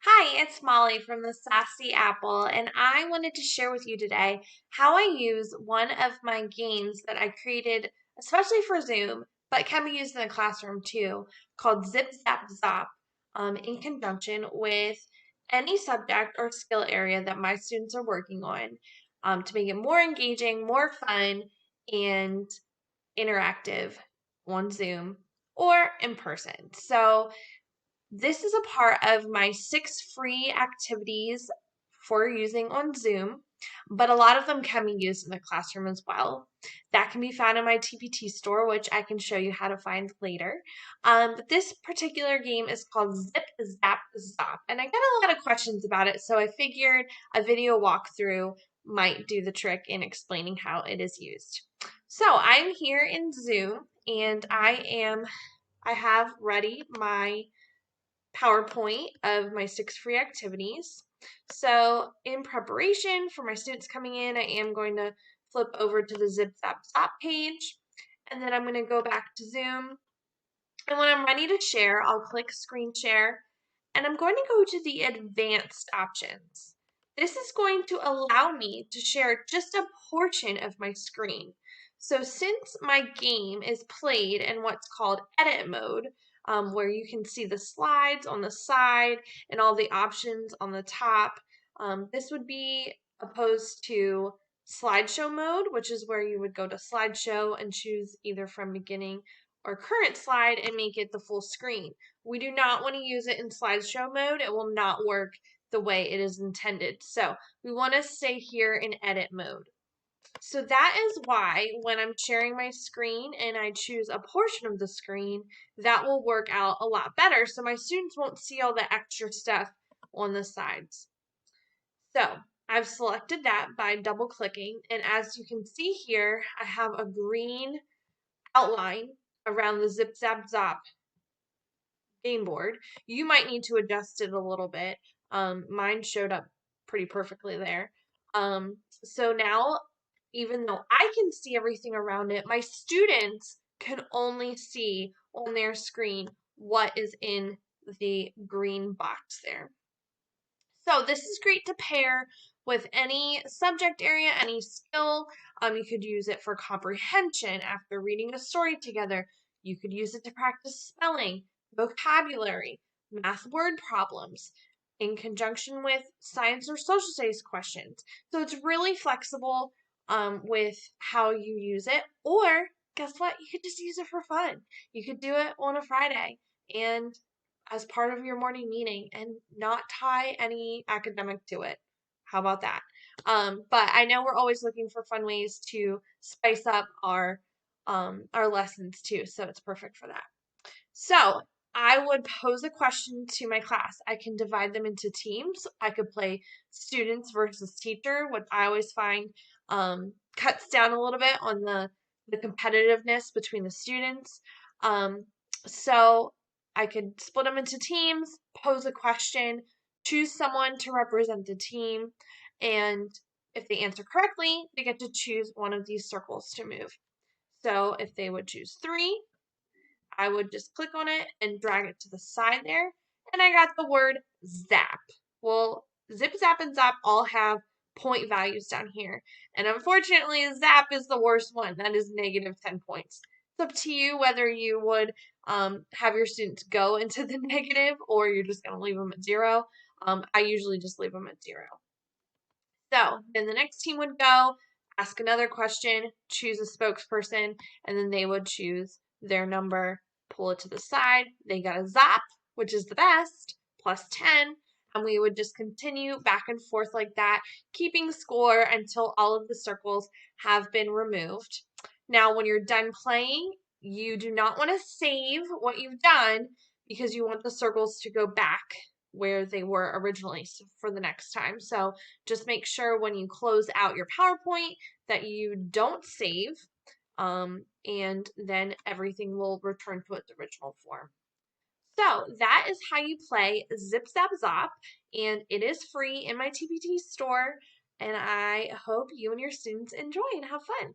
Hi, it's Molly from the Sassy Apple, and I wanted to share with you today how I use one of my games that I created especially for Zoom, but can be used in the classroom too, called zipzapzop, in conjunction with any subject or skill area that my students are working on, to make it more engaging, more fun, and interactive on Zoom or in person. So this is a part of my 6 free activities for using on Zoom, but a lot of them can be used in the classroom as well. That can be found in my TPT store, which I can show you how to find later. But this particular game is called Zip Zap Zop, and I get a lot of questions about it, so I figured a video walkthrough might do the trick in explaining how it is used. So I'm here in Zoom, and I have ready my PowerPoint of my 6 free activities. So in preparation for my students coming in, I am going to flip over to the zipzapzop page, and then I'm going to go back to Zoom. And when I'm ready to share, I'll click screen share, and I'm going to go to the advanced options. This is going to allow me to share just a portion of my screen. So since my game is played in what's called edit mode, where you can see the slides on the side and all the options on the top, this would be opposed to slideshow mode, which is where you would go to slideshow and choose either from beginning or current slide and make it the full screen. We do not want to use it in slideshow mode. It will not work the way it is intended. So we want to stay here in edit mode. So that is why when I'm sharing my screen and I choose a portion of the screen, that will work out a lot better so my students won't see all the extra stuff on the sides. So I've selected that by double clicking, and as you can see here, I have a green outline around the zipzapzop game board. You might need to adjust it a little bit. Mine showed up pretty perfectly there. So now, even though I can see everything around it, my students can only see on their screen what is in the green box there. So this is great to pair with any subject area, any skill. You could use it for comprehension after reading a story together. You could use it to practice spelling, vocabulary, math word problems, in conjunction with science or social studies questions. So it's really flexible with how you use it. Or guess what? You could just use it for fun. You could do it on a Friday and as part of your morning meeting and not tie any academic to it. How about that? But I know we're always looking for fun ways to spice up our lessons too, so it's perfect for that. So I would pose a question to my class. I can divide them into teams. I could play students versus teacher, which I always find cuts down a little bit on the competitiveness between the students. So I could split them into teams, pose a question, choose someone to represent the team, and if they answer correctly, they get to choose one of these circles to move. So if they would choose 3, I would just click on it and drag it to the side there, and I got the word zap. Well, zip, zap, and zap all have point values down here, and unfortunately, zap is the worst one. That is negative 10 points. It's up to you whether you would have your students go into the negative or you're just going to leave them at 0. I usually just leave them at 0. So then the next team would go, ask another question, choose a spokesperson, and then they would choose their number, pull it to the side. They got a zap, which is the best, plus 10. And we would just continue back and forth like that, keeping score until all of the circles have been removed. Now, when you're done playing, you do not want to save what you've done because you want the circles to go back where they were originally for the next time. So just make sure when you close out your PowerPoint that you don't save, and then everything will return to its original form. So that is how you play Zip Zap Zop, and it is free in my TPT store, and I hope you and your students enjoy and have fun.